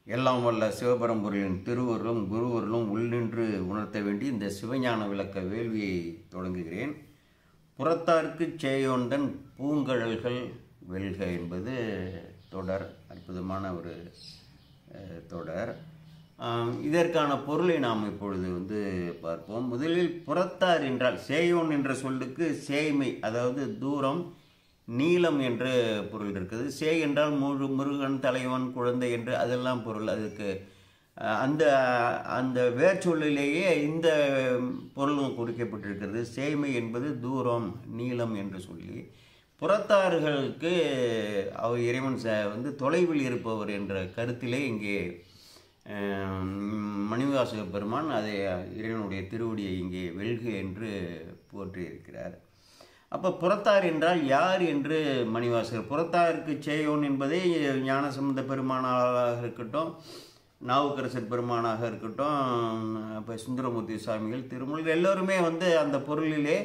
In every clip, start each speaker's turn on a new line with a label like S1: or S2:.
S1: எல்லாம் வல்ல சிவபரம்பொருளின் திருவருளும் குருவருளும் உள்நின்று உணர்த்த வேண்டி இந்த சிவஞான விளக்க வேள்வியை தொடங்குகிறேன். புறத்தார்க்கு சேயோந்தன் பூங்கழல்கள் வெல்க என்பது தொடர், அற்புதமான ஒரு தொடர். இதற்கான பொருளை நாம் இப்பொழுது பார்ப்போம். முதலில் புறத்தார் என்றால் சேயோன் என்ற சொல்லுக்கு சேய்மை, அதாவது தூரம், நீளம் என்ற பொருள் இருக்குது. சேய் என்றால் முருகன், தலைவன், குழந்தை என்று அதெல்லாம் பொருள். அதுக்கு அந்த அந்த வேர்ச்சொல்லிலேயே இந்த பொருளும் குறிக்கப்பட்டிருக்கிறது. சேய்மை என்பது தூரம், நீளம் என்று சொல்லி, புறத்தார்களுக்கு அவர் இறைவன் தொலைவில் இருப்பவர் என்ற கருத்திலே இங்கே மணிவாசக பெருமான் அதை இறைவனுடைய திருவடியை இங்கே வெல்க என்று போற்றியிருக்கிறார். அப்போ புறத்தார் என்றால் யார் என்று மணிவாசகர், புறத்தாருக்கு சேயோன் என்பதை ஞானசம்பந்த பெருமானாக இருக்கட்டும், நாவுக்கரசர் பெருமானாக இருக்கட்டும், இப்போ சுந்தரமூர்த்தி சுவாமிகள், திருமூலர் எல்லோருமே அந்த பொருளிலே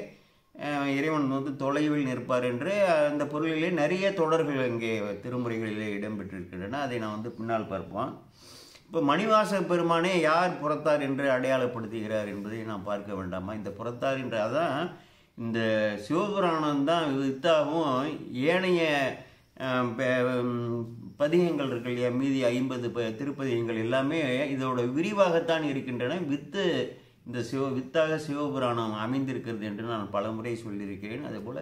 S1: இறைவன் தொலைவில் நிற்பார் என்று அந்த பொருளிலே நிறைய தொடர்கள் இங்கே திருமுறைகளிலே இடம்பெற்றிருக்கின்றன. அதை நான் பின்னால் பார்ப்போம். இப்போ மணிவாசக பெருமானே யார் புறத்தார் என்று அடையாளப்படுத்துகிறார் என்பதை நாம் பார்க்க வேண்டாமா? இந்த புறத்தார் என்ற அதான் இந்த சிவபுராணம் தான் வித்தாகவும் ஏனைய பதிகங்கள் இருக்கு இல்லையா, மீதி 50 திருப்பதிகங்கள் எல்லாமே இதோட விரிவாகத்தான் இருக்கின்றன. இந்த வித்தாக சிவபுராணம் அமைந்திருக்கிறது என்று நான் பலமுறை சொல்லியிருக்கிறேன். அதேபோல்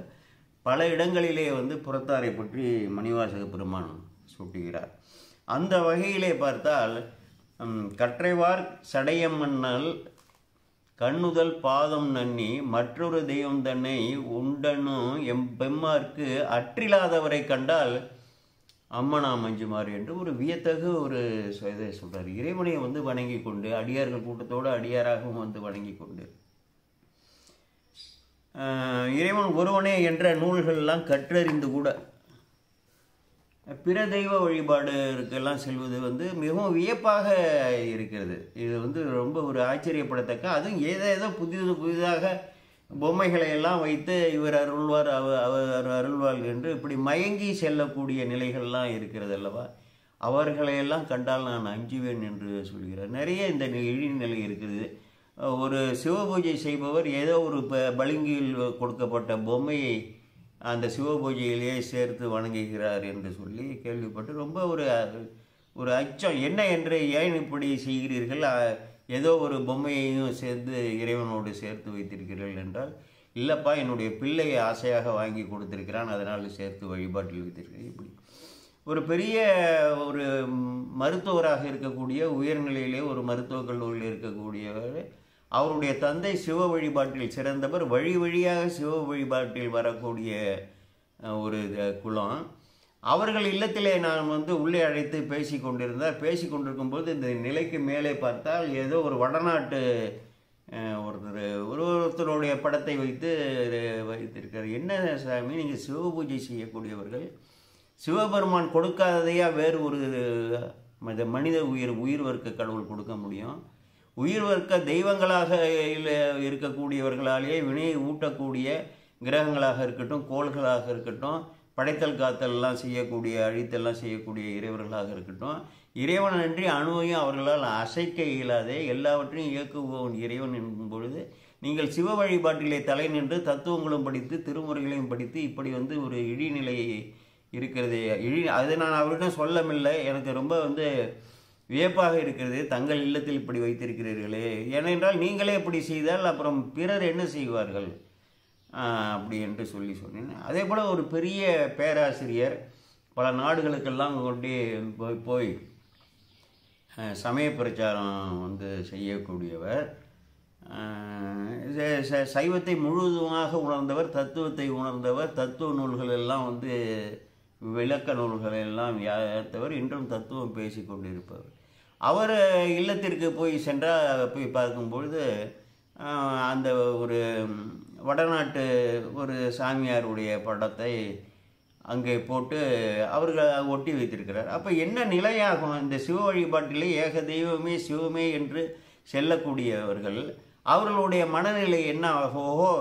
S1: பல இடங்களிலே புறத்தாரை பற்றி மணிவாசக பெருமான் சுட்டுகிறார். அந்த வகையிலே பார்த்தால் கற்றைவார் சடையம்மன்னல் கண்ணுதல் பாதம் நன்னி மற்றொரு தெய்வம் தன்னை உண்டனும் பெம்மார்க்கு அற்றில்லாதவரை கண்டால் அம்மனா மஞ்சுமாறு என்று ஒரு வியத்தகு ஒரு இதை சொல்றார். இறைவனை வணங்கி கொண்டு, அடியார்கள் கூட்டத்தோடு அடியாராகவும் வணங்கி கொண்டு, இறைவன் ஒருவனே என்ற நூல்கள்லாம் கற்றறிந்து கூட பிற தெய்வ வழிபாடுக்கெல்லாம் செல்வது மிகவும் வியப்பாக இருக்கிறது. இது ரொம்ப ஒரு ஆச்சரியப்படத்தக்க, அதுவும் ஏதோ புதிதாக பொம்மைகளை எல்லாம் வைத்து இவர் அருள்வார் அவர் அருள்வார் என்று இப்படி மயங்கி செல்லக்கூடிய நிலைகள்லாம் இருக்கிறது அல்லவா? அவர்களையெல்லாம் கண்டால் நான் அஞ்சுவேன் என்று சொல்கிறார். நிறைய இந்த இழிநிலை இருக்குது. ஒரு சிவபூஜை செய்பவர் ஏதோ ஒரு பளிங்கில் கொடுக்கப்பட்ட பொம்மையை அந்த சிவபூஜையிலேயே சேர்த்து வணங்குகிறார் என்று சொல்லி கேள்விப்பட்டு ரொம்ப ஒரு அச்சம். என்ன என்று ஏன் இப்படி செய்கிறீர்கள்? ஏதோ ஒரு பொம்மையையும் சேர்த்து இறைவனோடு சேர்த்து வைத்திருக்கிறீர்கள் என்றால், இல்லைப்பா, என்னுடைய பிள்ளையை ஆசையாக வாங்கி கொடுத்திருக்கிறான், அதனால் சேர்த்து வழிபாட்டில் வைத்திருக்கிறேன். இப்படி ஒரு பெரிய ஒரு மருத்துவராக இருக்கக்கூடிய, உயர்நிலையிலே ஒரு மருத்துவக் கல்லூரியில் இருக்கக்கூடியவர், அவருடைய தந்தை சிவ வழிபாட்டில் சிறந்தவர், வழி வழியாக சிவ வழிபாட்டில் வரக்கூடிய ஒரு குலம். அவர்கள் இல்லத்திலே நான் உள்ளே அழைத்து பேசி கொண்டிருக்கும்போது இந்த நிலைக்கு மேலே பார்த்தால் ஏதோ ஒரு வடநாட்டு ஒருத்தருடைய படத்தை வைத்திருக்கார். என்ன சாமி, நீங்கள் சிவ பூஜை செய்யக்கூடியவர்கள், சிவபெருமான் கொடுக்காததையா வேறு ஒரு மனித உயிர் வர்க்க கடவுள் கொடுக்க முடியும்? உயிர் வர்க்க தெய்வங்களாக இருக்கக்கூடியவர்களாலேயே வினையை ஊட்டக்கூடிய கிரகங்களாக இருக்கட்டும், கோள்களாக இருக்கட்டும், படைத்தல் காத்தல்லாம் செய்யக்கூடிய, அழித்தெல்லாம் செய்யக்கூடிய இறைவர்களாக இருக்கட்டும், இறைவன் அன்றி அணுவையும் அவர்களால் அசைக்க இயலாதே, எல்லாவற்றையும் இயக்குபவன் இறைவன் என்னும் பொழுது நீங்கள் சிவ வழிபாட்டிலே தலை நின்று தத்துவங்களும் படித்து திருமுறைகளையும் படித்து இப்படி ஒரு இழிநிலை இருக்கிறது. அதை நான் அவரிடம் சொல்லமில்லை, எனக்கு ரொம்ப வியப்பாக இருக்கிறது. தங்கள் இல்லத்தில் இப்படி வைத்திருக்கிறீர்களே, ஏனென்றால் நீங்களே இப்படி செய்தால் அப்புறம் பிறர் என்ன செய்வார்கள் அப்படி என்று சொன்னேன். அதே போல் ஒரு பெரிய பேராசிரியர், பல நாடுகளுக்கெல்லாம் கொண்டு போய் சமய பிரச்சாரம் செய்யக்கூடியவர், சைவத்தை முழுவதுமாக உணர்ந்தவர், தத்துவத்தை உணர்ந்தவர், தத்துவ நூல்கள் எல்லாம் விளக்க நூல்களை எல்லாம் யாத்தவர், இன்றும் தத்துவம் பேசி கொண்டிருப்பவர். அவர் இல்லத்திற்கு போய் பார்க்கும்பொழுது அந்த ஒரு வடநாட்டு ஒரு சாமியாருடைய படத்தை அங்கே போட்டு அவர்கள் ஒட்டி வைத்திருக்கிறார். அப்போ என்ன நிலையாகும்? இந்த சிவ வழிபாட்டிலே ஏக தெய்வமே சிவமே என்று செல்லக்கூடியவர்கள், அவர்களுடைய மனநிலை என்ன ஆகும்? ஓஹோ,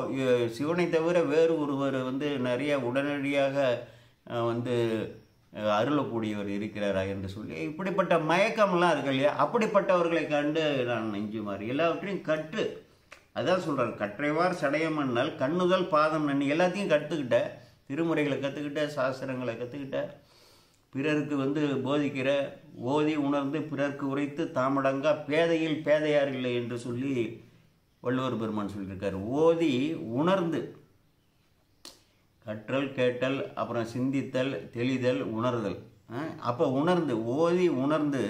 S1: சிவனை தவிர வேறு ஒருவர் நிறைய உடனடியாக அருளக்கூடியவர் இருக்கிறாரா என்று சொல்லி இப்படிப்பட்ட மயக்கம்லாம் இருக்கு இல்லையா, அப்படிப்பட்டவர்களை கண்டு நான் நெஞ்சுமாறு எல்லாவற்றையும் கற்று, அதான் சொல்கிறார், கற்றைவார் சடையமண்ணால் கண்ணுதல் பாதம் நன்னி, எல்லாத்தையும் கற்றுக்கிட்ட, திருமுறைகளை கற்றுக்கிட்ட, சாஸ்திரங்களை கற்றுக்கிட்ட, பிறருக்கு போதிக்கிற, ஓதி உணர்ந்து பிறர்க்கு உரைத்து தாமடங்கா பேதையில் பேதையார் இல்லை என்று சொல்லி வள்ளுவர் பெருமான் சொல்லியிருக்கார். ஓதி உணர்ந்து, கற்றல் கேட்டல், அப்புறம் சிந்தித்தல், தெளிதல், உணர்தல். அப்போ உணர்ந்து, ஓதி உணர்ந்து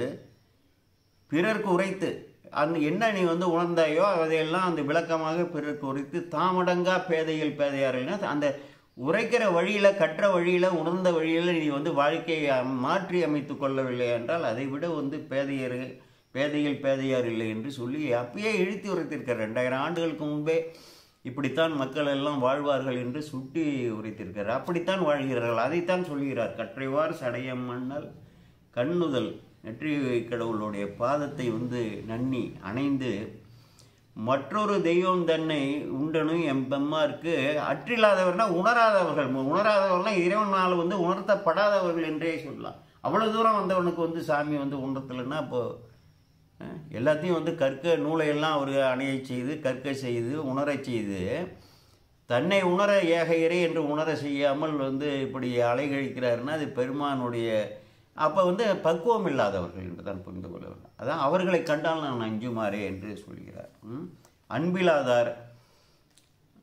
S1: பிறர்க்கு உரைத்து, அந்த என்ன நீ உணர்ந்தாயோ அதையெல்லாம் அந்த விளக்கமாக பிறர்க்கு உரைத்து தாமடங்கா பேதையில் பேதையார்கள்னா அந்த உரைக்கிற வழியில், கற்ற வழியில், உணர்ந்த வழியில் நீ வாழ்க்கையை மாற்றி அமைத்து கொள்ளவில்லை என்றால் அதை விட பேதையில் பேதையார் இல்லை என்று சொல்லி அப்பயே இழுத்தி உரைத்திருக்கார். 2000 ஆண்டுகளுக்கு முன்பே இப்படித்தான் மக்கள் எல்லாம் வாழ்வார்கள் என்று சுட்டி உரைத்திருக்கார். அப்படித்தான் வாழ்கிறார்கள், அதைத்தான் சொல்கிறார். கற்றைவார் சடையம் மண்ணால் கண்ணுதல், நெற்றி கடவுளுடைய பாதத்தை நன்னி அணைந்து, மற்றொரு தெய்வம் தன்னை உண்டனும் என் பெம்மாருக்கு அற்றில்லாதவர்னா உணராதவர்கள்னா இறைவனால் உணர்த்தப்படாதவர்கள் என்றே சொல்லலாம். அவ்வளோ தூரம் வந்தவனுக்கு சாமி உணர்த்தலைன்னா அப்போ எல்லாத்தையும் கற்க நூலையெல்லாம் அவர் அணைய செய்து, கற்க செய்து, உணரச் செய்து, தன்னை உணர ஏக இறை என்று உணர செய்யாமல் இப்படி அலைகழிக்கிறாருன்னா அது பெருமானுடைய அப்போ பக்குவம் இல்லாதவர்கள் என்று தான் புரிந்து கொள்ள வேண்டும். அதான் அவர்களை கண்டால் நான் அஞ்சுமாறே என்று சொல்கிறார். அன்பிலாதார்,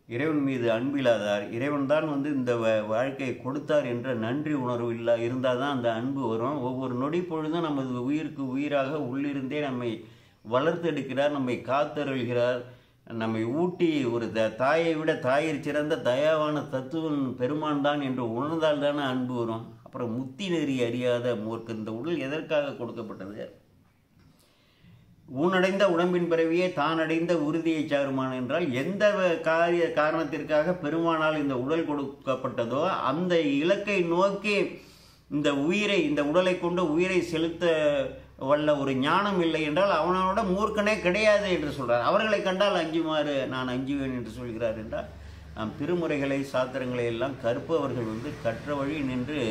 S1: இறைவன் மீது அன்பிலாதார், இறைவன் தான் இந்த வாழ்க்கையை கொடுத்தார் என்ற நன்றி உணர்வு இருந்தால் தான் அந்த அன்பு வரும். ஒவ்வொரு நொடி பொழுதும் நமது உயிருக்கு உயிராக உள்ளிருந்தே நம்மை வளர்த்தெடுக்கிறார், நம்மை காத்தருள்கிறார், நம்மை ஊட்டி ஒரு தாயை விட தாயிற் சிறந்த தயாவான தத்துவன் பெருமான் தான் என்று உணர்ந்தால் தானே அன்பு வரும். அப்புறம் முத்தி நெறி அறியாத மூர்க்கு, இந்த உடல் எதற்காக கொடுக்கப்பட்டது? ஊனடைந்த உடம்பின் பிறவியே தான் அடைந்த உறுதியை சாருமான் என்றால் எந்த காரணத்திற்காக பெருமானால் இந்த உடல் கொடுக்கப்பட்டதோ அந்த இலக்கை நோக்கி இந்த உடலை கொண்டு உயிரை செலுத்த வல்ல ஒரு ஞானம் இல்லை என்றால் அவனோட மூர்க்கனே கிடையாது என்று சொல்றார். அவர்களை கண்டால் அஞ்சுமாறு நான் அஞ்சுவேன் என்று சொல்கிறார் என்றால் நாம் திருமுறைகளை சாத்திரங்களை எல்லாம் கற்பவர்கள் கற்ற வழி நின்று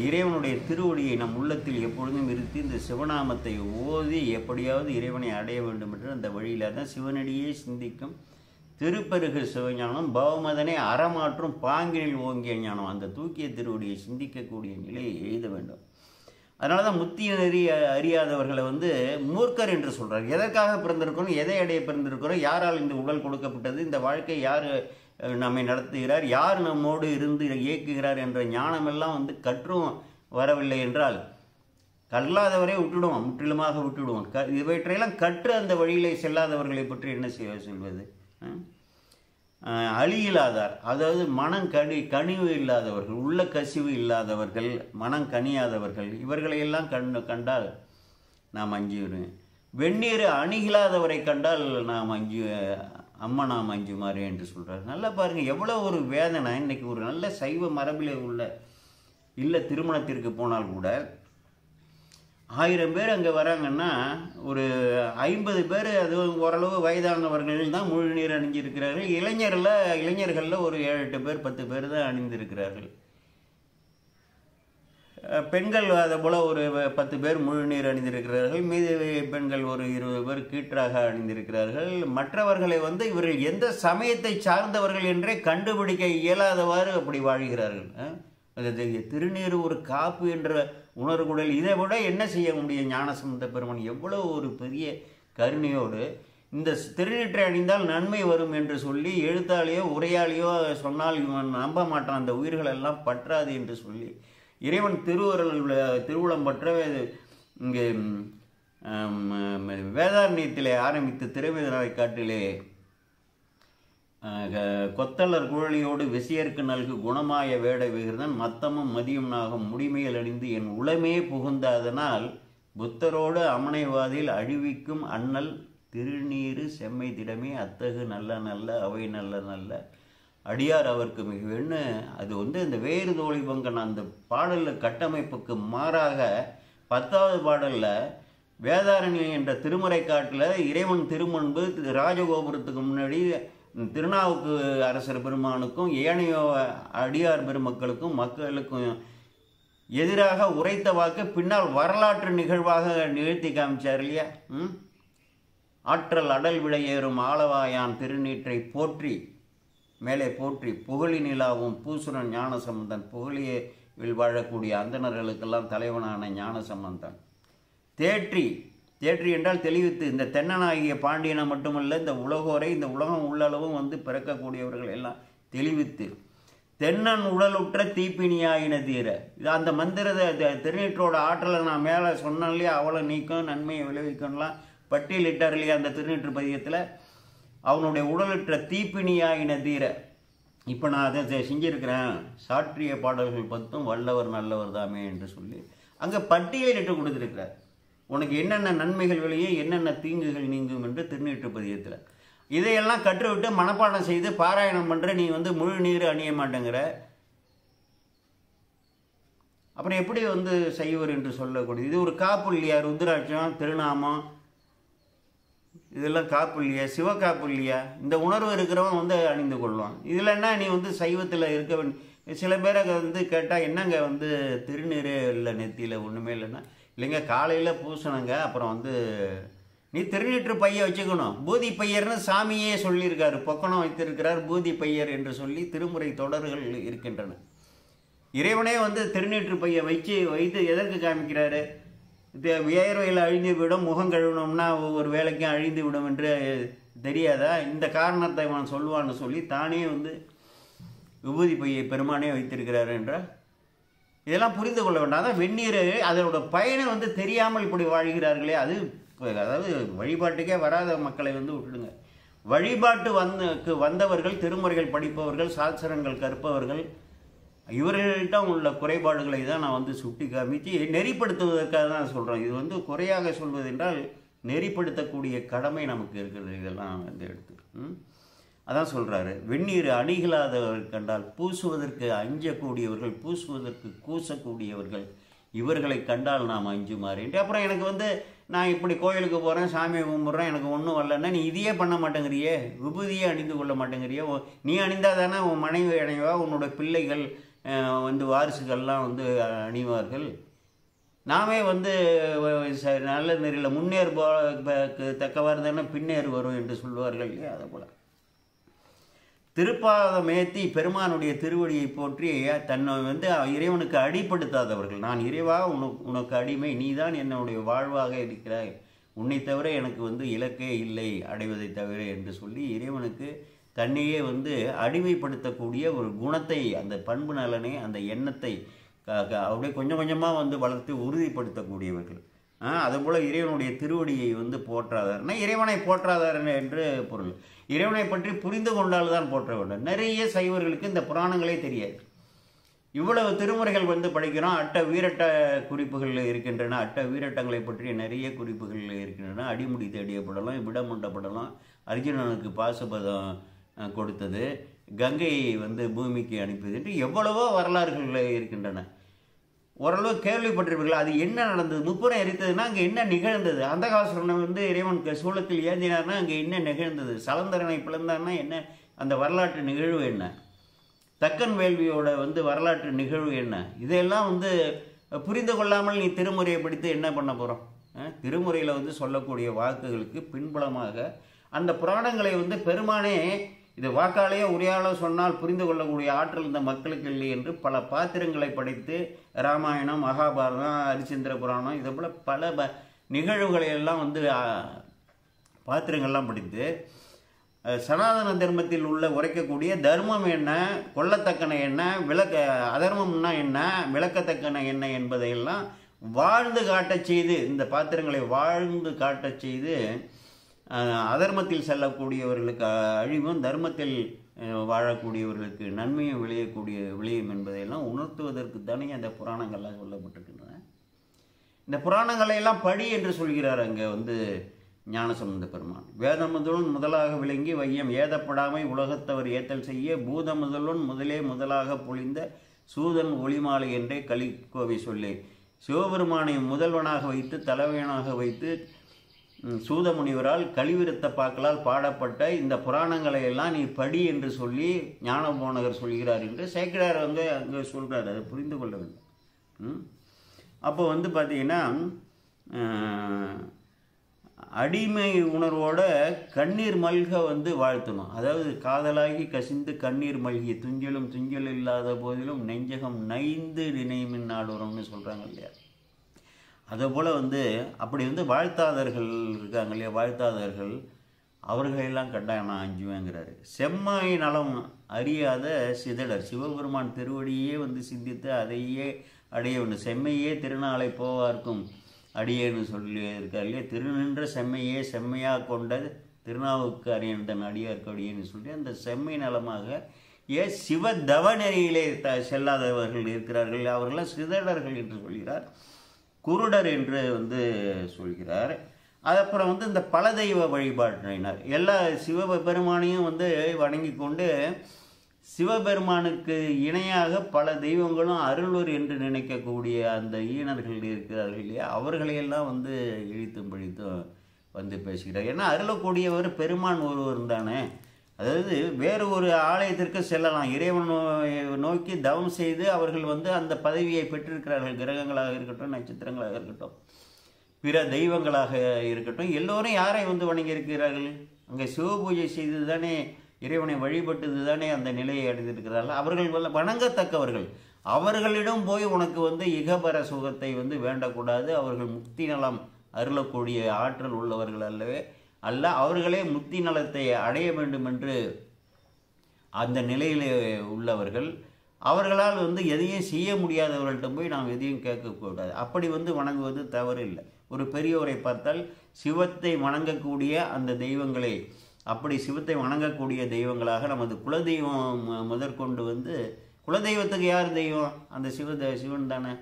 S1: இறைவனுடைய திருவடியை நம் உள்ளத்தில் எப்பொழுதும் இருத்தி இந்த சிவநாமத்தை ஓதி எப்படியாவது இறைவனை அடைய வேண்டும் என்று அந்த வழியில் தான் சிவனடியே சிந்திக்கும் திருப்பெருகு சிவஞானம் பவமதனை அறமாற்றும் பாங்கினில் ஓங்கிய ஞானம், அந்த தூக்கிய திருவடியை சிந்திக்கக்கூடிய நிலையை எழுத வேண்டும். அதனால தான் முத்தி நெறி அறியாதவர்களை மூர்க்கர் என்று சொல்கிறார். எதற்காக பிறந்திருக்கிறோம், எதை அடைய பிறந்திருக்கிறோம், யாரால் இந்த உடல் கொடுக்கப்பட்டது, இந்த வாழ்க்கை யார் நம்மை நடத்துகிறார், யார் நம்மோடு இருந்து இயக்குகிறார் என்ற ஞானமெல்லாம் கற்றும் வரவில்லை என்றால் கல்லாதவரை விட்டுடுவோம், முற்றிலுமாக விட்டுடுவோம். இவற்றையெல்லாம் கற்று அந்த வழியிலே செல்லாதவர்களை பற்றி என்ன சொல்வது? அழியில்லாதார், அதாவது கனிவு இல்லாதவர்கள், உள்ள கசிவு இல்லாதவர்கள், மனம் கனியாதவர்கள், இவர்களையெல்லாம் கண்டால் நாம் அஞ்சுவேன். வெந்நீர் அணுகிலாதவரை கண்டால் நாம் அம்மா நாம் அஞ்சுமாறு என்று சொல்கிறார். நல்லா பாருங்கள், எவ்வளோ ஒரு வேதனை. இன்றைக்கி ஒரு நல்ல சைவ மரபில் உள்ள திருமணத்திற்கு போனால் கூட 1000 பேர் அங்கே வராங்கன்னா ஒரு 50 பேர் அது ஓரளவு வயதானவர்கள் தான் முழு நீர் அணிஞ்சிருக்கிறார்கள். இளைஞர்களில் ஒரு 7-8 பேர் 10 பேர் தான் அணிந்திருக்கிறார்கள். பெண்கள் அதை போல் ஒரு 10 பேர் முழு நீர் அணிந்திருக்கிறார்கள். மீது பெண்கள் ஒரு 20 பேர் கீற்றாக அணிந்திருக்கிறார்கள். மற்றவர்களை இவர்கள் எந்த சமயத்தை சார்ந்தவர்கள் என்றே கண்டுபிடிக்க இயலாதவாறு அப்படி வாழ்கிறார்கள். திருநீர் ஒரு காப்பு என்ற உணர்வுடல், இதை விட என்ன செய்ய முடியும்? ஞானசம்பந்த பெருமான் எவ்வளோ ஒரு பெரிய கருணையோடு இந்த திருநீற்றை அணிந்தால் நன்மை வரும் என்று சொல்லி எழுத்தாலேயோ உரையாலேயோ சொன்னால் இவன் நம்ப மாட்டான், அந்த உயிர்களெல்லாம் பற்றாது என்று சொல்லி இறைவன் திருவுளம் பற்ற இங்கே வேதாரண்யத்திலே ஆரம்பித்து திரைவேதனை காட்டிலே கொத்தலர் குழலியோடு விசையற்கு நல்கு குணமாய வேட விகிருதன் மத்தமும் மதியும் நாகம் முடிமையில் அணிந்து என் உளமே புகுந்த அதனால் புத்தரோடு அமனைவாதில் அழிவிக்கும் அண்ணல் திருநீரு செம்மை திடமே அத்தகு நல்ல நல்ல அவை நல்ல நல்ல அடியார் அவருக்கு மிகவென்னு அது இந்த வேறு தோழி பங்கன் அந்த பாடலில் கட்டமைப்புக்கு மாறாக 10வது பாடலில் வேதாரண்யம் என்ற திருமுறை காட்டில் இறைவன் திருமுன்பு ராஜகோபுரத்துக்கு முன்னாடி திருநாவுக்கு அரசர் பெருமானுக்கும் ஏனையோ அடியார் பெருமக்களுக்கும் மக்களுக்கும் எதிராக உரைத்த வாக்கு பின்னால் வரலாற்று நிகழ்வாக நிகழ்த்தி காமிச்சார் இல்லையா? ஆற்றல் அடல் விடையேறும் ஆளவாயான் திருநீற்றை போற்றி மேலே போற்றி புகழி நிலாவும் பூசுரன் ஞானசம்பந்தன் புகழியில் வாழக்கூடிய அந்தணர்களுக்கெல்லாம் தலைவனான ஞானசம்பந்தன் தேற்றி தேற்றி என்றால் தெளிவித்து இந்த தென்னனாகிய பாண்டியனை மட்டுமல்ல இந்த உலகோரை இந்த உலகம் உள்ளளவும் வந்து பிறக்கக்கூடியவர்கள் எல்லாம் தெளிவித்து தென்னன் உடலுற்ற தீப்பினியாயின தீர இது அந்த மந்திரத்தை திருநீற்றோட ஆற்றலை நான் மேலே சொன்னேன் இல்லையா? அவளை நீக்கும் நன்மையை விளைவிக்கும்லாம் பட்டியலிட்டார் இல்லையா அந்த திருநீற்று பதியத்தில்? அவனுடைய உடலுற்ற தீப்பினியாயின தீர இப்போ நான் அதை செஞ்சிருக்கிறேன். சாற்றிய பாடல்கள் 10 வல்லவர் நல்லவர் தாமே என்று சொல்லி அங்கே பட்டியலிட்டு கொடுத்துருக்கிறார். உனக்கு என்னென்ன நன்மைகள் விளையும் என்னென்ன தீங்குகள் நீங்கும் என்று திருநீற்று பதியத்தில். இதையெல்லாம் கற்றுவிட்டு மனப்பாடம் செய்து பாராயணம் பண்ணுற நீ வந்து முழு நீர் அணிய மாட்டேங்கிற. அப்புறம் எப்படி வந்து செய்வர் என்று சொல்லக்கூடிய இது ஒரு காப்பு இல்லையா? ருத்ராட்சம் திருநாமம் இதெல்லாம் காப்பு இல்லையா? சிவகாப்பு இல்லையா? இந்த உணர்வு இருக்கிறவன் வந்து அணிந்து கொள்வான். இதில் என்ன நீ வந்து சைவத்தில் இருக்க வேண்டிய சில பேரை வந்து கேட்டால் என்னங்க வந்து திருநீரே இல்லை நெத்தியில் ஒன்றுமே இல்லைன்னா இல்லைங்க காலையில் பூசணுங்க. அப்புறம் வந்து நீ திருநீற்று பையை வச்சுக்கணும். பூதி பையர்னு சாமியே சொல்லியிருக்காரு. பொக்கணம் வைத்திருக்கிறார் பூதி பையர் என்று சொல்லி திருமுறை தொடர்கள் இருக்கின்றன. இறைவனே வந்து திருநீற்று பையை வைத்து எதற்கு காமிக்கிறாரு? வியர்வையில் அழிந்து விடும் முகம் கழுவினோம்னா ஒவ்வொரு வேலைக்கும் அழிந்து விடும் என்று தெரியாதா? இந்த காரணத்தை அவன் சொல்லுவான்னு சொல்லி தானே வந்து விபூதி பையை பெருமானே வைத்திருக்கிறாரு என்றால் இதெல்லாம் புரிந்து கொள்ள வேண்டாம். அதான் வெந்நீர் அதோட பயனை வந்து தெரியாமல் இப்படி வாழ்கிறார்களே அது அதாவது வழிபாட்டுக்கே வராத மக்களை வந்து விட்டுடுங்க. வழிபாட்டு வந்தவர்கள் திருமுறைகள் படிப்பவர்கள் சாஸ்திரங்கள் கற்பவர்கள் இவர்கள்ட்ட உள்ள குறைபாடுகளை தான் நான் வந்து சுட்டி காமிச்சு நெறிப்படுத்துவதற்காக தான் சொல்கிறேன். இது வந்து குறையாக சொல்வது என்றால் நெறிப்படுத்தக்கூடிய கடமை நமக்கு இருக்கிறது. இதெல்லாம் வந்து எடுத்து அதான் சொல்கிறாரு. வெந்நீர் அணிகளாதவர்கள் கண்டால் பூசுவதற்கு அஞ்சக்கூடியவர்கள் பூசுவதற்கு கூசக்கூடியவர்கள் இவர்களை கண்டால் நாம் அஞ்சுமாறு என்று. அப்புறம் எனக்கு வந்து நான் இப்படி கோயிலுக்கு போகிறேன் சாமியை கும்பிட்றேன் எனக்கு ஒன்றும் வரலன்னா நீ இதையே பண்ண மாட்டேங்கிறியே விபூதியே அணிந்து கொள்ள மாட்டேங்கிறியே. நீ அணிந்தால் தானே உன் மனைவி அணிவா உன்னோட பிள்ளைகள் வந்து வாரிசுகள்லாம் வந்து அணிவார்கள். நாமே வந்து நல்ல நெறியில் முன்னேறுக்கு தக்கவாறு தானே பின்னேறு வரும் என்று சொல்வார்கள் இல்லையா? அதை போல் திருப்பாதம் ஏற்றி பெருமானுடைய திருவடியை போற்றி தன்னை வந்து இறைவனுக்கு அடிப்படுத்தாதவர்கள். நான் இறைவா உனக்கு அடிமை நீ தான் என்னுடைய வாழ்வாக இருக்கிறாய் உன்னை தவிர எனக்கு வந்து இலக்கே இல்லை அடைவதை தவிர என்று சொல்லி இறைவனுக்கு தன்னையே வந்து அடிமைப்படுத்தக்கூடிய ஒரு குணத்தை அந்த பண்பு நலனை அந்த எண்ணத்தை அப்படியே கொஞ்சம் கொஞ்சமாக வந்து வளர்த்து உறுதிப்படுத்தக்கூடியவர்கள். அதுபோல் இறைவனுடைய திருவடியை வந்து போற்றாதார்னா இறைவனை போற்றாதார் என்று பொருள். இறைவனை பற்றி புரிந்து கொண்டால் தான் போற்ற வேண்டும். நிறைய சைவர்களுக்கு இந்த புராணங்களே தெரியாது. இவ்வளவு திருமுறைகள் வந்து படிக்கிறோம். அட்ட வீரட்ட குறிப்புகள் இருக்கின்றன. அட்ட வீரட்டங்களை பற்றிய நிறைய குறிப்புகள் இருக்கின்றன. அடிமுடி தேடிய படலாம் விடமுண்ட படலாம் அர்ஜுனனுக்கு பாசுபதம் கொடுத்தது கங்கையை வந்து பூமிக்கு அனுப்பியது என்று எவ்வளவோ வரலாறுகள் இருக்கின்றன. ஓரளவு கேள்விப்பட்டிருப்பீர்கள். அது என்ன நடந்தது? முப்புறம் எரித்ததுன்னா அங்கே என்ன நிகழ்ந்தது? அந்த காலத்தில் வந்து இறைவன் சூளத்தில் ஏந்தினார்னா அங்கே என்ன நிகழ்ந்தது? சலந்தரனை பிளந்தார்னா என்ன அந்த வரலாற்று நிகழ்வு என்ன? தக்கன் வேள்வியோட வந்து வரலாற்று நிகழ்வு என்ன? இதையெல்லாம் வந்து புரிந்து கொள்ளாமல் நீ திருமுறையை படித்து என்ன பண்ண போகிறோம்? திருமுறையில் வந்து சொல்லக்கூடிய வாக்குகளுக்கு பின்புலமாக அந்த புராணங்களை வந்து பெருமானே இது வாக்காலேயே உரையாள சொன்னால் புரிந்து கொள்ளக்கூடிய ஆற்றல் இந்த மக்களுக்கு இல்லை என்று பல பாத்திரங்களை படைத்து ராமாயணம் மகாபாரதம் ஹரிச்சந்திர புராணம் இதை போல் பல நிகழ்வுகளை எல்லாம் வந்து பாத்திரங்கள்லாம் படித்து சனாதன தர்மத்தில் உள்ள உரைக்கக்கூடிய தர்மம் என்ன கொல்லத்தக்கன என்ன அதர்மம்னா என்ன விளக்கத்தக்கன என்ன என்பதையெல்லாம் வாழ்ந்து காட்டச் செய்து இந்த பாத்திரங்களை வாழ்ந்து காட்டச் செய்து அதர்மத்தில் செல்லக்கூடியவர்களுக்கு அழிவும் தர்மத்தில் வாழக்கூடியவர்களுக்கு நன்மையும் விளையும் என்பதையெல்லாம் உணர்த்துவதற்கு தானே அந்த புராணங்கள்லாம் சொல்லப்பட்டிருக்கின்றன. இந்த புராணங்களை எல்லாம் படி என்று சொல்கிறார் அங்கே வந்து ஞானசம்பந்த பெருமான். வேதமுதலுன் முதலாக விளங்கி வையம் ஏதப்படாமை உலகத்தவர் ஏத்தல் செய்ய பூதமுதலுன் முதலாக பொழிந்த சூதன் ஒளிமாலை என்றே கலிக்கோவை சொல்லி சிவபெருமானை முதல்வனாக வைத்து தலைவனாக வைத்து சூதமுனிவரால் கலிவிருத்த பாக்களால் பாடப்பட்ட இந்த புராணங்களை எல்லாம் நீ படி என்று சொல்லி ஞானபோனகர் சொல்கிறார் என்று சேக்கிழார் வந்து அங்கே சொல்கிறார். அதை புரிந்து கொள்ள வேண்டும். அப்போ வந்து பார்த்திங்கன்னா அடிமை உணர்வோட கண்ணீர் மல்க வந்து வாழ்த்தணும். அதாவது காதலாகி கசிந்து கண்ணீர் மல்கி துஞ்சலும் துஞ்சல் இல்லாத போதிலும் நெஞ்சகம் நைந்து நினைமின் நாடுறோம்னு சொல்கிறாங்க இல்லையா. அதே போல் வந்து அப்படி வந்து வாழ்த்தாதர்கள் இருக்காங்க இல்லையா, வாழ்த்தாதர்கள் அவர்களெல்லாம் கண்டாயம் நான் அஞ்சுவேங்கிறாரு. செம்மை நலம் அறியாத சிதடர் சிவபெருமான் திருவடியே வந்து சிந்தித்து அதையே அடைய வேண்டும். செம்மையே திருநாளை போவார்க்கும் அடியேன்னு சொல்லி இருக்கார் இல்லையா. திருநின்ற செம்மையே செம்மையாக கொண்டது திருநாவுக்கு அரியன் தன் அடியார்க்கு அடியேன்னு சொல்லி அந்த செம்மை நலமாக சிவ தவநெறியிலே செல்லாதவர்கள் இருக்கிறார்கள், அவர்களாம் சிதடர்கள் என்று சொல்கிறார். குருடர் என்று வந்து சொல்கிறார். அதுக்கப்புறம் வந்து இந்த பல தெய்வ வழிபாட்டினர் எல்லா சிவபெருமானையும் வந்து வணங்கி கொண்டு சிவபெருமானுக்கு இணையாக பல தெய்வங்களும் அருள்வர் என்று நினைக்கக்கூடிய அந்த ஈனர்கள் இருக்கிறார்கள் இல்லையா, அவர்களையெல்லாம் வந்து இழித்தும் பிழித்தும் வந்து பேசுகிறார். ஏன்னா அருளக்கூடியவர் பெருமான் ஒருவர் தானே. அதாவது வேறு ஒரு ஆலயத்திற்கு செல்லலாம், இறைவன் நோக்கி தவம் செய்து அவர்கள் வந்து அந்த பதவியை பெற்றிருக்கிறார்கள். கிரகங்களாக இருக்கட்டும், நட்சத்திரங்களாக இருக்கட்டும், பிற தெய்வங்களாக இருக்கட்டும், எல்லோரும் யாரை வந்து வணங்கி இருக்கிறார்கள்? அங்கே சிவபூஜை செய்து தானே, இறைவனை வழிபட்டது தானே அந்த நிலையை அடைந்திருக்கிறார்கள். அவர்கள் வணங்கத்தக்கவர்கள். அவர்களிடம் போய் உனக்கு வந்து இகபர சுகத்தை வந்து வேண்டக்கூடாது, அவர்கள் முக்தி நலம் அருளக்கூடிய ஆற்றல் உள்ளவர்கள் அல்ல, அவர்களே முக்தி நலத்தை அடைய வேண்டும் என்று அந்த நிலையிலே உள்ளவர்கள். அவர்களால் வந்து எதையும் செய்ய முடியாதவர்கள்ட்ட போய் நாம் எதையும் கேட்கக்கூடாது. அப்படி வந்து வணங்குவது தவறு இல்லை. ஒரு பெரியோரை பார்த்தால் சிவத்தை வணங்கக்கூடிய அந்த தெய்வங்களை, அப்படி சிவத்தை வணங்கக்கூடிய தெய்வங்களாக நமது குலதெய்வம் முதற்கொண்டு வந்து, குலதெய்வத்துக்கு யார் தெய்வம்? அந்த சிவன் தானே.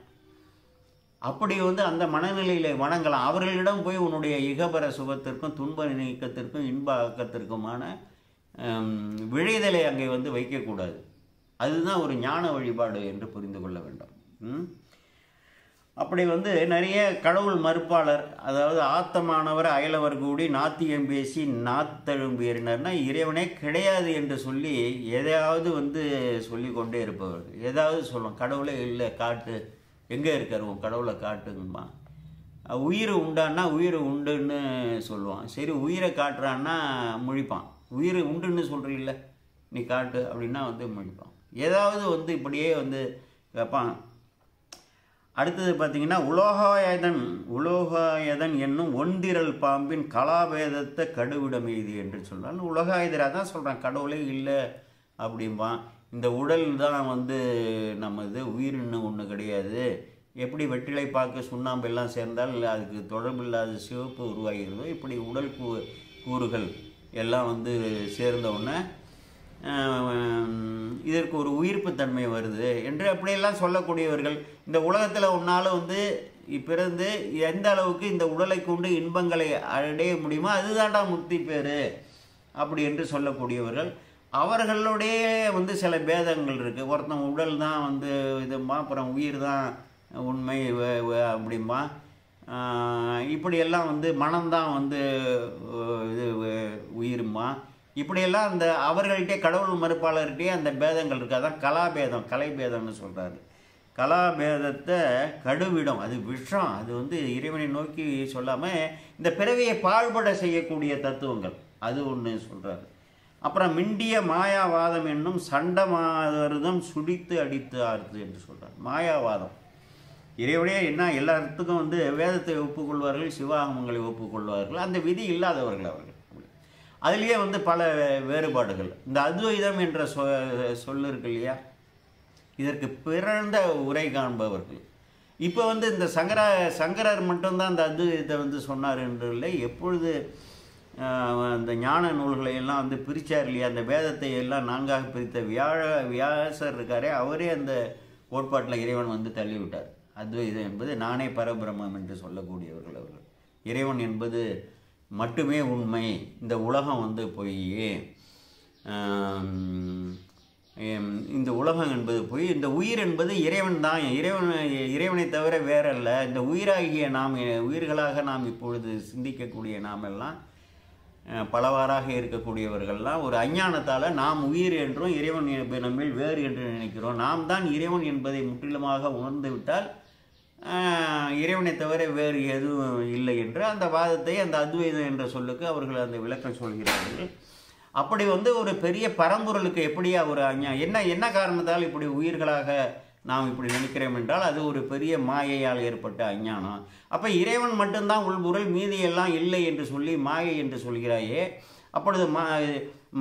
S1: அப்படி வந்து அந்த மனநிலையில் வணங்கலாம். அவர்களிடம் போய் உன்னுடைய இகபர சுகத்திற்கும் துன்ப நீக்கத்திற்கும் இன்ப ஆக்கத்திற்குமான விழைதலை அங்கே வந்து வைக்கக்கூடாது. அதுதான் ஒரு ஞான வழிபாடு என்று புரிந்து கொள்ள வேண்டும். அப்படி வந்து நிறைய கடவுள் மறுப்பாளர், அதாவது ஆத்தமானவர் அயலவர் கூடி நாத்தியம் பேசி நாத்தழும்பியறினர்னா இறைவனே கிடையாது என்று சொல்லி எதையாவது வந்து சொல்லி கொண்டே இருப்பவர்கள். ஏதாவது சொல்லுவோம், கடவுளே இல்லை காட்டு, எங்கே இருக்கார் உன் கடவுளை காட்டுங்கம்மா. உயிர் உண்டான்னா உயிர் உண்டுன்னு சொல்லுவான். சரி உயிரை காட்டுறான்னா முழிப்பான். உயிர் உண்டுன்னு சொல்கிறீல்ல நீ காட்டு அப்படின்னா வந்து முழிப்பான். ஏதாவது வந்து இப்படியே வந்து வைப்பான். அடுத்தது பார்த்திங்கன்னா உலோகாயதன் என்னும் ஒன்றிரல் பாம்பின் கலாபேதத்தை கடுவிடம் எய்தி என்று சொல்கிறான். உலகாயுதராக தான் சொல்கிறான், கடவுளே இல்லை அப்படிம்பான். இந்த உடல் தான் வந்து நமது, உயிர்னு ஒன்று கிடையாது. எப்படி வெற்றிலை பாக்கு சுண்ணாம்பு எல்லாம் சேர்ந்தால் அதுக்கு தொடர்பில்லாத சிவப்பு உருவாகிறதோ, இப்படி உடல் கூறுகள் எல்லாம் வந்து சேர்ந்தவுடனே இதற்கு ஒரு உயிர்ப்பு தன்மை வருது என்று அப்படியெல்லாம் சொல்லக்கூடியவர்கள். இந்த உலகத்தில் உன்னால் வந்து பிறந்து எந்த அளவுக்கு இந்த உடலை கொண்டு இன்பங்களை அடைய முடியுமோ அதுதான்டா முக்தி பேர் அப்படி என்று சொல்லக்கூடியவர்கள். அவர்களுடைய வந்து சில பேதங்கள் இருக்குது. ஒருத்தன் உடல் தான் வந்து இதுமா, அப்புறம் உயிர் தான் உண்மை அப்படிமா, இப்படியெல்லாம் வந்து மனம்தான் வந்து இது உயிருமா, இப்படியெல்லாம் அந்த அவர்கள்ட்டே கடவுள் மறுப்பாளர்கிட்டே அந்த பேதங்கள் இருக்குது. அதான் கலாபேதம், கலைபேதம்னு சொல்கிறாரு. கலாபேதத்தை கடுவிடம், அது விஷம், அது வந்து இறைவனை நோக்கி சொல்லாமல் இந்த பிறவியை பாழ்பட செய்யக்கூடிய தத்துவங்கள், அது ஒன்று சொல்கிறாரு. அப்புறம் மிண்டிய மாயாவாதம் என்னும் சண்டமாதம் சுடித்து அடித்து ஆறுது என்று சொல்கிறார். மாயாவாதம் இறைவனே என்ன எல்லாத்துக்கும் வந்து வேதத்தை ஒப்புக்கொள்வார்கள், சிவாகமங்களை ஒப்புக்கொள்வார்கள், அந்த விதி இல்லாதவர்கள் அவர்கள். அதுலேயே வந்து பல வேறுபாடுகள். இந்த அத்வைதம் என்ற சொல்லு இருக்கு இல்லையா, இதற்கு பிறந்த உரை காண்பவர்கள். இப்போ வந்து இந்த சங்கரர் மட்டும்தான் இந்த அத்வைதத்தை வந்து சொன்னார் என்று இல்லை, எப்பொழுது அந்த ஞான நூல்களை எல்லாம் வந்து பிரித்தார் இல்லையா, அந்த வேதத்தை எல்லாம் நான்காக பிரித்த வியாசர் இருக்காரே, அவரே அந்த கோட்பாட்டில் இறைவன் வந்து தள்ளிவிட்டார். அத்வைதம் என்பது நானே பரபிரம்மம் என்று சொல்லக்கூடியவர்கள் அவர்கள். இறைவன் என்பது மட்டுமே உண்மை, இந்த உலகம் வந்து பொய், இந்த உலகம் என்பது பொய், இந்த உயிர் என்பது இறைவன் தான், இறைவனை தவிர வேறல்ல. இந்த உயிராகிய நாம், உயிர்களாக நாம் இப்பொழுது சிந்திக்கக்கூடிய நாம் எல்லாம் பலவாறாக இருக்கக்கூடியவர்கள்லாம் ஒரு அஞ்ஞானத்தால் நாம் உயிர் என்றும் இறைவன் நம்மில் வேறு என்று நினைக்கிறோம். நாம் தான் இறைவன் என்பதை முற்றிலுமாக உணர்ந்து விட்டால் இறைவனை தவிர வேறு எதுவும் இல்லை என்று அந்த வாதத்தை அந்த அத்வைதம் என்ற சொல்லுக்கு அவர்கள் அந்த விளக்கம் சொல்கிறார்கள். அப்படி வந்து ஒரு பெரிய பரம்பொருளுக்கு எப்படி ஒரு என்ன காரணத்தால் இப்படி உயிர்களாக நாம் இப்படி நினைக்கிறோம் என்றால் அது ஒரு பெரிய மாயையால் ஏற்பட்ட அஞ்ஞானம். அப்போ இறைவன் மட்டும்தான் உள்பொருள், மீதி எல்லாம் இல்லை என்று சொல்லி மாயை என்று சொல்கிறாயே, அப்பொழுது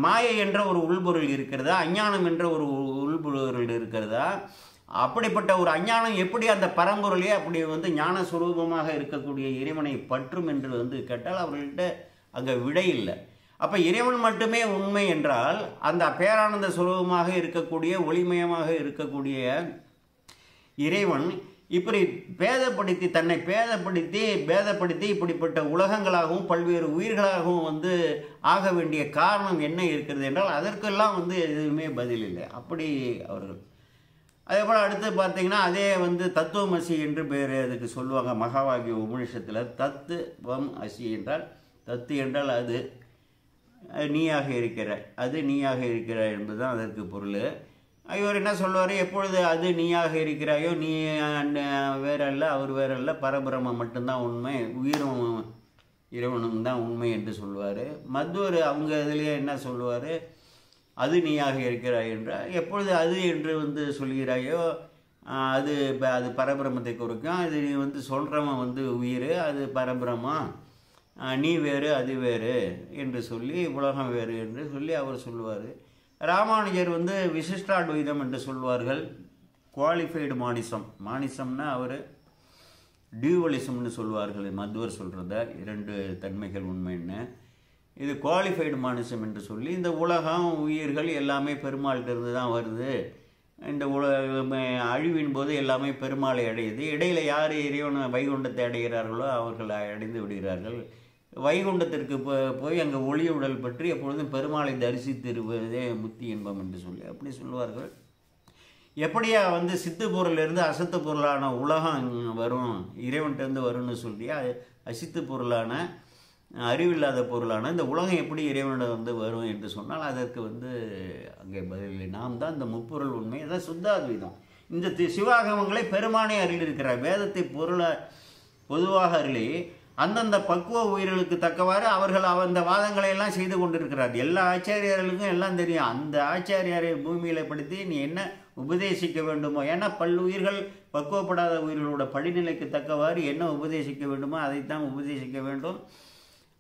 S1: மாயை என்ற ஒரு உள்பொருள் இருக்கிறதா, அஞ்ஞானம் என்ற ஒரு உள்பொருள் இருக்கிறதா? அப்படிப்பட்ட ஒரு அஞ்ஞானம் எப்படி அந்த பரம்பொருளையே அப்படி வந்து ஞான சுரூபமாக இருக்கக்கூடிய இறைவனை பற்றும் என்று வந்து கேட்டால் அவர்கள்ட்ட அங்கே விடை இல்லை. அப்போ இறைவன் மட்டுமே உண்மை என்றால் அந்த பேரானந்த சுரூபமாக இருக்கக்கூடிய ஒளிமயமாக இருக்கக்கூடிய இறைவன் இப்படி தன்னை பேதப்படுத்தி இப்படிப்பட்ட உலகங்களாகவும் பல்வேறு உயிர்களாகவும் வந்து ஆக வேண்டிய காரணம் என்ன இருக்கிறது என்றால் அதற்கெல்லாம் வந்து எதுவுமே பதில் இல்லை. அப்படி அவர்கள் அதே போல் அடுத்து பார்த்தீங்கன்னா அதே வந்து தத்துவமசி என்று பேர் அதுக்கு சொல்லுவாங்க. மகாவாக்கிய உபனிஷத்தில் தத்துவம் அசி என்றால் தத்து என்றால் அது நீயாக இருக்கிறாய், அது நீயாக இருக்கிறாய் என்பதுதான் அதற்கு பொருள். இவர் என்ன சொல்லுவார், எப்பொழுது அது நீயாக இருக்கிறாயோ நீ வேற அல்ல அவர் வேற அல்ல, பரபிரமம் மட்டும்தான் உண்மை, உயிரும் இறைவனும் தான் உண்மை என்று சொல்லுவார். மத்வர் அவங்க இதுலேயே என்ன சொல்லுவார், அது நீயாக இருக்கிறாய் என்றால் எப்பொழுது அது என்று வந்து சொல்கிறாயோ அது பரபிரமத்தை குறிக்கும். அது நீ வந்து சொல்கிறவன் வந்து உயிர், அது பரபிரமம், நீ வேறு அது வேறு என்று சொல்லி உலகம் வேறு என்று சொல்லி அவர் சொல்லுவார். ராமானுஜர் வந்து விசிஷ்டாத்வைதம் என்று சொல்வார்கள். குவாலிஃபைடு மானிசம்னா அவர் டியூவலிசம்னு சொல்வார்கள். மத்வர் சொல்கிறத இரண்டு தன்மைகள் உண்மைன்னு. இது குவாலிஃபைடு மானிசம் என்று சொல்லி இந்த உலகம் உயிர்கள் எல்லாமே பெருமாள்கிட்ட இருந்து தான் வருது, இந்த அழிவின் போது எல்லாமே பெருமாளை அடையுது, இடையில் யார் இறைவனை வைகுண்டத்தை அடைகிறார்களோ அவர்கள் அடைந்து விடுகிறார்கள், வைகுண்டத்திற்கு போய் அங்கே ஒளி உடல் பற்றி எப்பொழுதும் பெருமாளை தரிசித்திருப்பதே முத்தி இன்பம் என்று சொல்லி அப்படி சொல்வார்கள். எப்படியா வந்து சித்து பொருளிலிருந்து அசத்து பொருளான உலகம் வரும், இறைவன்கிட்டருந்து வரும்னு சொல்லி அசித்து பொருளான அறிவில்லாத பொருளான இந்த உலகம் எப்படி இறைவனிடம் வந்து வரும் என்று சொன்னால் அதற்கு வந்து அங்கே பதில். நாம் தான் இந்த முப்பொருள் உண்மை, அதான் சுத்தாத்வைதம். இந்த சிவாகமங்களை பெருமானே அருளியிருக்கிறார். வேதத்தை பொதுவாக அருளி அந்தந்த பக்குவ உயிர்களுக்கு தக்கவாறு அவர்கள் அந்த வாதங்களை எல்லாம் செய்து கொண்டிருக்கிறார். எல்லா ஆச்சாரியர்களுக்கும் எல்லாம் தெரியும். அந்த ஆச்சாரியாரை பூமியில படுத்தி நீ என்ன உபதேசிக்க வேண்டுமோ, ஏன்னா பல்லுயிர்கள் பக்குவப்படாத உயிர்களோட படிநிலைக்கு தக்கவாறு என்ன உபதேசிக்க வேண்டுமோ அதைத்தான் உபதேசிக்க வேண்டும்.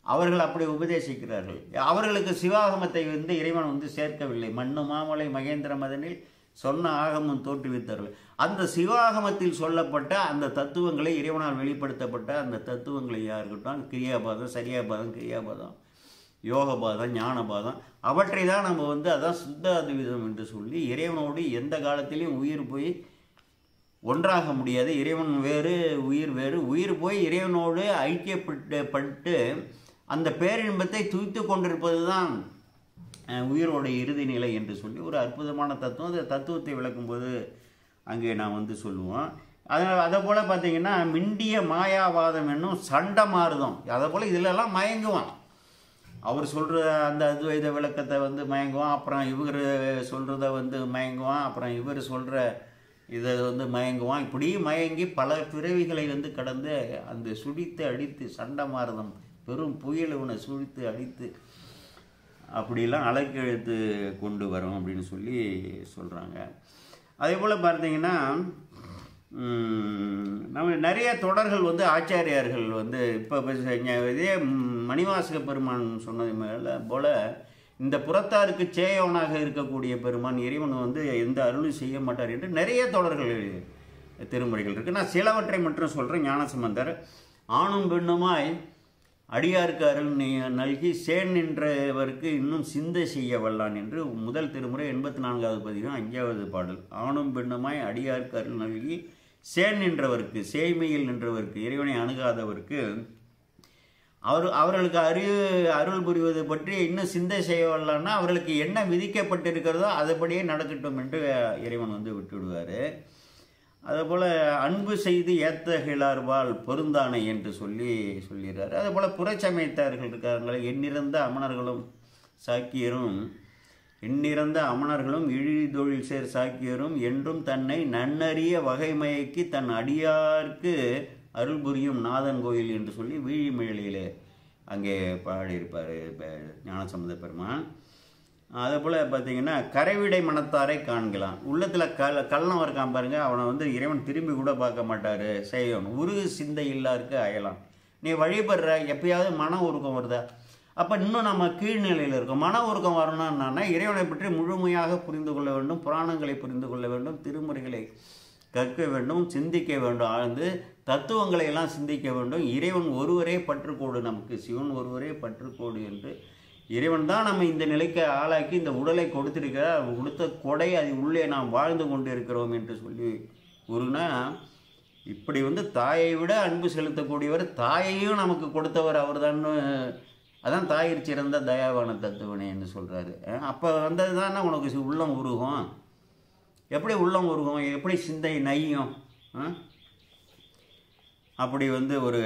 S1: அவர்கள் அப்படி உபதேசிக்கிறார்கள். அவர்களுக்கு சிவாகமத்தை வந்து இறைவன் வந்து சேர்க்கவில்லை. மண்ணு மாமலை மகேந்திர மதனில் சொன்ன ஆகமம் தோற்றுவித்தார்கள். அந்த சிவாகமத்தில் சொல்லப்பட்ட அந்த தத்துவங்களை இறைவனால் வெளிப்படுத்தப்பட்ட அந்த தத்துவங்களை இருக்கட்டும், கிரியாபாதம், சரியாபாதம், கிரியாபாதம், யோகபாதம், ஞானபாதம், அவற்றை தான் நம்ம வந்து அதான் சுத்த அத்வைதம் என்று சொல்லி இறைவனோடு எந்த காலத்திலையும் உயிர் போய் ஒன்றாக முடியாது. இறைவன் வேறு உயிர் வேறு. உயிர் போய் இறைவனோடு ஐக்கியப்பட்டு அந்த பேரின்பத்தை துய்த்து கொண்டிருப்பது தான் உயிரோட இறுதி நிலை என்று சொல்லி ஒரு அற்புதமான தத்துவம். அந்த தத்துவத்தை விளக்கும்போது அங்கே நான் வந்து சொல்லுவோம். அதை போல் பார்த்தீங்கன்னா மிண்டிய மாயாவாதம் என்னும் சண்டை மாறுதம். அதை போல் இதிலெல்லாம் மயங்குவான். அவர் சொல்கிற அந்த அத்வைத விளக்கத்தை வந்து மயங்குவான், அப்புறம் இவர் சொல்கிறத வந்து மயங்குவான், அப்புறம் இவர் சொல்கிற இதை வந்து மயங்குவான். இப்படி மயங்கி பல பிறவிகளை வந்து கடந்து அந்த சுடித்து அடித்து சண்டை மாறுதம் பெரும் புயல் இவனை சுழித்து அடித்து அப்படிலாம் அலைக்கெழுத்து கொண்டு வரும் அப்படின்னு சொல்லி சொல்கிறாங்க. அதே போல் பார்த்தீங்கன்னா நம்ம நிறைய தொடர்கள் வந்து ஆச்சாரியார்கள் வந்து இப்போ இதே மணிவாசக பெருமான் சொன்னது மேலே போல் இந்த புறத்தாருக்கு சேயவனாக இருக்கக்கூடிய பெருமான் இறைவன் வந்து எந்த அருளும் செய்ய மாட்டார் என்று நிறைய தொடர்கள் திருமுறைகள் இருக்குது. நான் சிலவற்றை மட்டும் சொல்கிறேன். ஞானசம்பந்தர் ஆணும் பெண்ணுமாய் அடியாருக்கு அருள் நல்கி சேன் நின்றவருக்கு இன்னும் சிந்தை செய்ய வல்லான் என்று முதல் திருமுறை 84வது பதிகம் 5வது பாடல். ஆணும் பெண்ணுமாய் அடியாருக்கு அருள் நல்கி சேன் நின்றவருக்கு, சேய்மையில் நின்றவருக்கு, இறைவனை அணுகாதவருக்கு அவர்களுக்கு அருள் புரிவது பற்றி இன்னும் சிந்தை செய்ய வரலான்னா அவர்களுக்கு என்ன விதிக்கப்பட்டிருக்கிறதோ அதுபடியே நடக்கட்டும் என்று இறைவன் வந்து விட்டுவிடுவார். அதுபோல் அன்பு செய்து ஏத்தகிழார்வாள் பொருந்தானை என்று சொல்லிடுறாரு. அதுபோல் புறச்சமயத்தார்கள் இருக்காங்களே, எண்ணிறந்த அமணர்களும் சாக்கியரும் எண்ணிறந்த அமணர்களும் இழிதொழில் சேர் சாக்கியரும் என்றும் தன்னை நன்னறிய வகைமயக்கி தன் அடியார்க்கு அருள் புரியும் நாதன் கோயில் என்று சொல்லி வீழிமேலியிலே அங்கே பாடியிருப்பார் ஞானசம்பந்த பெருமான். அதே போல் பார்த்திங்கன்னா கரைவிடை மனத்தாரை காண்கலாம். உள்ளத்தில் கள்ளம் இருக்கான் பாருங்க, அவனை வந்து இறைவன் திரும்பி கூட பார்க்க மாட்டார். செய்யணும் உருகு சிந்தை இல்லாருக்கு அயலாம். நீ வழிபடுற எப்பயாவது மன உருக்கம் வருதா? அப்போ இன்னும் நம்ம கீழ்நிலையில் இருக்கோம். மன உருக்கம் வரணும்னா இறைவனை பற்றி முழுமையாக புரிந்து கொள்ள வேண்டும், புராணங்களை புரிந்து கொள்ள வேண்டும், திருமுறைகளை கற்க வேண்டும், சிந்திக்க வேண்டும், ஆழ்ந்து தத்துவங்களை எல்லாம் சிந்திக்க வேண்டும். இறைவன் ஒருவரே பற்றுக்கோடு, நமக்கு சிவன் ஒருவரே பற்றுக்கோடு என்று இறைவன் தான் நம்ம இந்த நிலைக்கு ஆளாக்கி இந்த உடலை கொடுத்திருக்கிறார். கொடுத்த கொடை அது உள்ளே நாம் வாழ்ந்து கொண்டு இருக்கிறோம் என்று சொல்லி கூறுனா, இப்படி வந்து தாயை விட அன்பு செலுத்தக்கூடியவர், தாயையும் நமக்கு கொடுத்தவர் அவர் தான். அதான் தாயிற் சிறந்த தயாவான தத்துவனே என்று சொல்கிறாரு. அப்போ வந்தது தானே உனக்கு உள்ளம் உருகும். எப்படி உள்ளம் உருகும், எப்படி சிந்தை நையும்? அப்படி வந்து ஒரு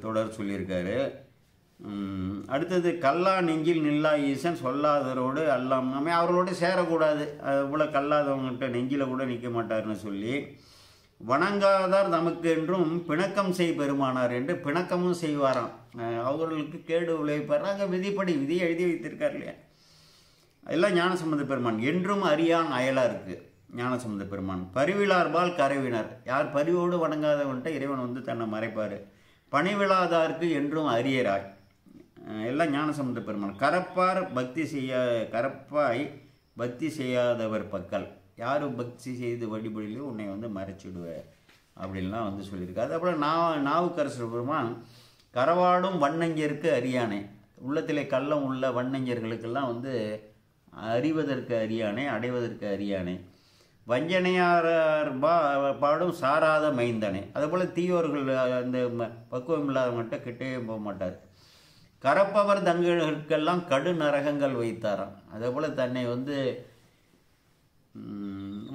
S1: தொடர் சொல்லியிருக்காரு. அடுத்தது கல்லா நெஞ்சில் நில்லா ஈசன் சொல்லாதவரோடு அல்லாம். நம்ம அவர்களோடு சேரக்கூடாது. அதுபோல் கல்லாதவங்கள்ட்ட நெஞ்சில் கூட நிற்க மாட்டார்னு சொல்லி, வணங்காதார் நமக்கு என்றும் பிணக்கம் செய் பெருமானார் என்று பிணக்கமும் செய்வாராம். அவர்களுக்கு கேடு விளைவிப்பார். அங்கே விதிப்படி விதியை எழுதி வைத்திருக்கார் இல்லையா? எல்லாம் ஞானசம்பந்த பெருமான். என்றும் அறியான் அயலா இருக்குது ஞானசம்பந்த பெருமான். பரிவிழார்பால் கரைவினர். யார் பரிவோடு வணங்காதவன்ட்ட இறைவன் வந்து தன்னை மறைப்பார். பணிவிழாதார்க்கு என்றும் அரியராய். எல்லாம் ஞானசம்பந்த பெருமான். கரப்பார் பக்தி கரப்பாய் பக்தி செய்யாதவர் பக்கல். யாரும் பக்தி செய்து வழிபடிலையோ உன்னை வந்து மறைச்சிடுவேன் அப்படின்லாம் வந்து சொல்லியிருக்காரு. அப்புறம் நாவுக்கரசர் பெருமான் கரவாடும் வண்ணஞ்சருக்கு அறியானே. உள்ளத்திலே கள்ளம் உள்ள வண்ணஞ்சர்களுக்கெல்லாம் வந்து அறிவதற்கு அறியானே, அடைவதற்கு அறியானே. வஞ்சனையார் பாடும் சாராத மைந்தனே. அதுபோல் தீயோர்கள் அந்த பக்குவம் இல்லாதவங்கள்ட்ட கிட்டே போக மாட்டார். கரப்பவர் தங்களுக்கெல்லாம் கடு நரகங்கள் வைத்தாராம். அதே போல் தன்னை வந்து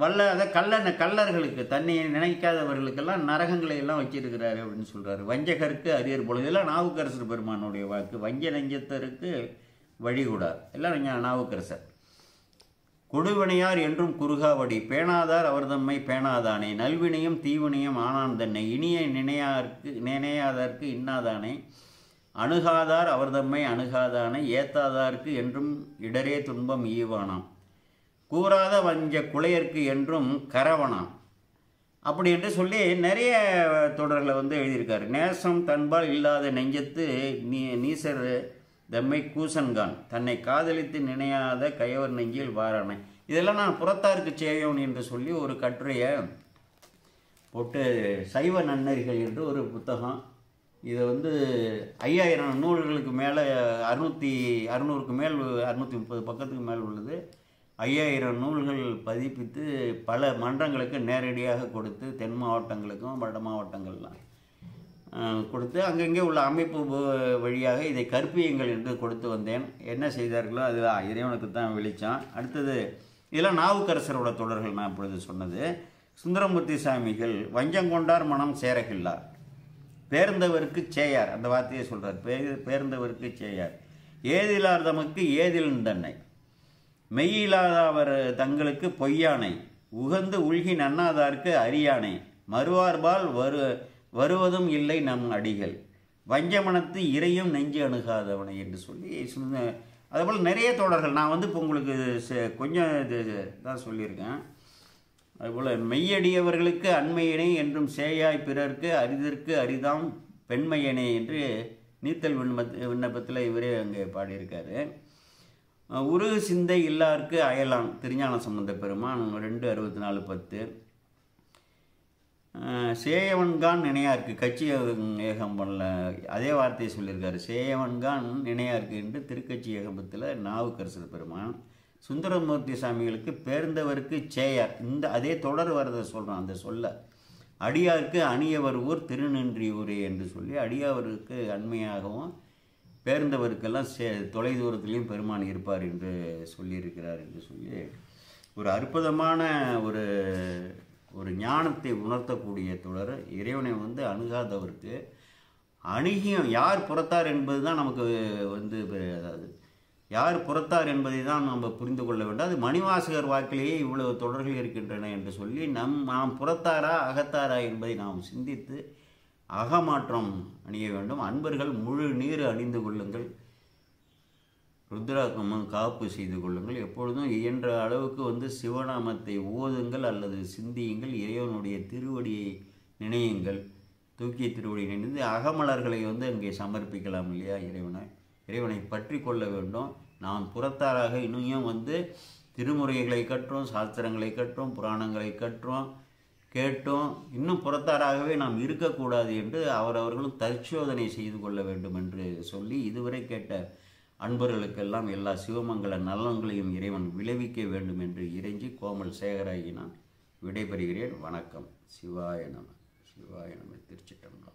S1: அதை கள்ளர்களுக்கு, தன்னை நினைக்காதவர்களுக்கெல்லாம் நரகங்களை எல்லாம் வச்சிருக்கிறாரு அப்படின்னு சொல்கிறாரு. வஞ்சகருக்கு அரியர் போல. இதெல்லாம் நாவுக்கரசர் பெருமானுடைய வாக்கு. வஞ்ச நெஞ்சத்தருக்கு வழிகூடார். எல்லாம் நாவுக்கரசர். கொடுவினையார் என்றும் குறுகாவடி பேணாதார் அவர் தம்மை பேணாதானே. நல்வினையும் தீவினையும் ஆனான் தன்னை இனிய நினையாதார்க்கு இன்னாதானே. அணுகாதார் அவர் தம்மை அணுகாதானே. ஏத்தாதார்க்கு என்றும் இடரே துன்பம் ஈவானாம். கூறாத வஞ்ச குளையர்க்கு என்றும் கரவனாம். அப்படி என்று சொல்லி நிறைய தொடர்களை வந்து எழுதியிருக்காரு. நேசம் தன்பால் இல்லாத நெஞ்சத்து நீசர் தம்மை கூசன்கான். தன்னை காதலித்து நினையாத கயவர் நெஞ்சில் வாரானை. இதெல்லாம் நான் புறத்தாருக்கு செய்யோன் என்று சொல்லி ஒரு கட்டுரையை போட்டு, சைவ நன்னறிகள் என்று ஒரு புத்தகம். இதை வந்து 5000 நூல்களுக்கு மேலே 600க்கு மேல் 630 பக்கத்துக்கு மேல் உள்ளது. 5000 நூல்கள் பதிப்பித்து பல மன்றங்களுக்கு நேரடியாக கொடுத்து, தென் மாவட்டங்களுக்கும் வட மாவட்டங்கள்லாம் கொடுத்து, அங்கங்கே உள்ள அமைப்பு வழியாக இதை கற்பியுங்கள் என்று கொடுத்து வந்தேன். என்ன செய்தார்களோ அது இறைவனுக்கு தான் வெளிச்சான். அடுத்தது இதெல்லாம் நாவுக்கரசரோட தொடர்கள். நான் இப்பொழுது சொன்னது சுந்தரமூர்த்தி சாமிகள். வஞ்சங்கொண்டார் மனம் சேரகில்லார், பேர்ந்தவருக்கு சேயார். அந்த வார்த்தையை சொல்கிறார். பேர்ந்தவருக்கு சேயார். ஏதிலார் தமக்கு ஏதில் தன்னை. மெய்யில்லாதவர் தங்களுக்கு பொய்யானை. உகந்து உள்கி நன்னாதார்க்கு அரியானை. மறுவார்பால் வருவதும் இல்லை நம் அடிகள். வஞ்சமனத்து இறையும் நெஞ்சு அணுகாதவனை என்று சொல்லி அதுபோல் நிறைய தொடர்கள். நான் வந்து இப்போ உங்களுக்கு கொஞ்சம் இது தான் சொல்லியிருக்கேன். அதுபோல் மெய்யடியவர்களுக்கு அண்மையனே என்றும் சேயாய் பிறர்க்கு அரிதற்கு அரிதாம் பெண்மையனே என்று நீத்தல் விண்ணப்பத்தில் இவரே அங்கே பாடியிருக்காரு. உருகு சிந்தை இல்லாருக்கு அயலான் திருஞான சம்பந்த பெருமான் 2:64-10. சேயவன்கான் நினையாருக்கு கட்சி ஏகம் பண்ணல அதே வார்த்தையை சொல்லியிருக்காரு. சேயவன்கான் நினையாருக்கு என்று திருக்கட்சி ஏகம்பத்தில் நாவுக்கரசர் பெருமான். சுந்தரமூர்த்தி சாமிகளுக்கு பேர்ந்தவருக்கு சேயார். இந்த அதே தொடர் வரதை சொல்கிறான். அந்த சொல்ல அடியாருக்கு அணியவர் ஊர் திருநின்றி ஊரே என்று சொல்லி அடியாவருக்கு அண்மையாகவும் பேர்ந்தவருக்கெல்லாம் தொலை தூரத்திலையும் பெருமான் இருப்பார் என்று சொல்லியிருக்கிறார் என்று சொல்லி ஒரு அற்புதமான ஒரு ஞானத்தை உணர்த்தக்கூடிய தொடர். இறைவனை வந்து அணுகாதவருக்கு அணுகியும் யார் புறத்தார் என்பது தான் நமக்கு வந்து, அதாவது யார் புறத்தார் என்பதை தான் நாம் புரிந்து கொள்ள வேண்டும். அது மணிவாசகர் வாக்கிலேயே இவ்வளவு தொடர்கள் இருக்கின்றன என்று சொல்லி நாம் புறத்தாரா அகத்தாரா என்பதை நாம் சிந்தித்து அகமாற்றம் அணிய வேண்டும். அன்பர்கள் முழு நீர் அணிந்து கொள்ளுங்கள், ருத்ராக்கமும் காப்பு செய்து கொள்ளுங்கள். எப்பொழுதும் இயன்ற அளவுக்கு சிவநாமத்தை ஓதுங்கள் அல்லது சிந்தியுங்கள். இறைவனுடைய திருவடியை நினையுங்கள். தூக்கிய திருவடியை நினைந்து அகமலர்களை அங்கே சமர்ப்பிக்கலாம் இல்லையா? இறைவனை பற்றி கொள்ள வேண்டும். நாம் புறத்தாராக இன்னும் திருமுறைகளை கற்றோம், சாஸ்திரங்களை கற்றோம், புராணங்களை கற்றோம், கேட்டோம். இன்னும் புறத்தாராகவே நாம் இருக்கக்கூடாது என்று அவரவர்களும் தற்சோதனை செய்து கொள்ள வேண்டும் என்று சொல்லி, இதுவரை கேட்ட அன்பர்களுக்கெல்லாம் எல்லா சிவமங்கல நலன்களையும் இறைவன் விளைவிக்க வேண்டும் என்று இறைஞ்சி கோமல் சேகராகி நான் விடைபெறுகிறேன். வணக்கம். சிவாய நம. சிவாய நம. திருச்சிட்டம்பலம்.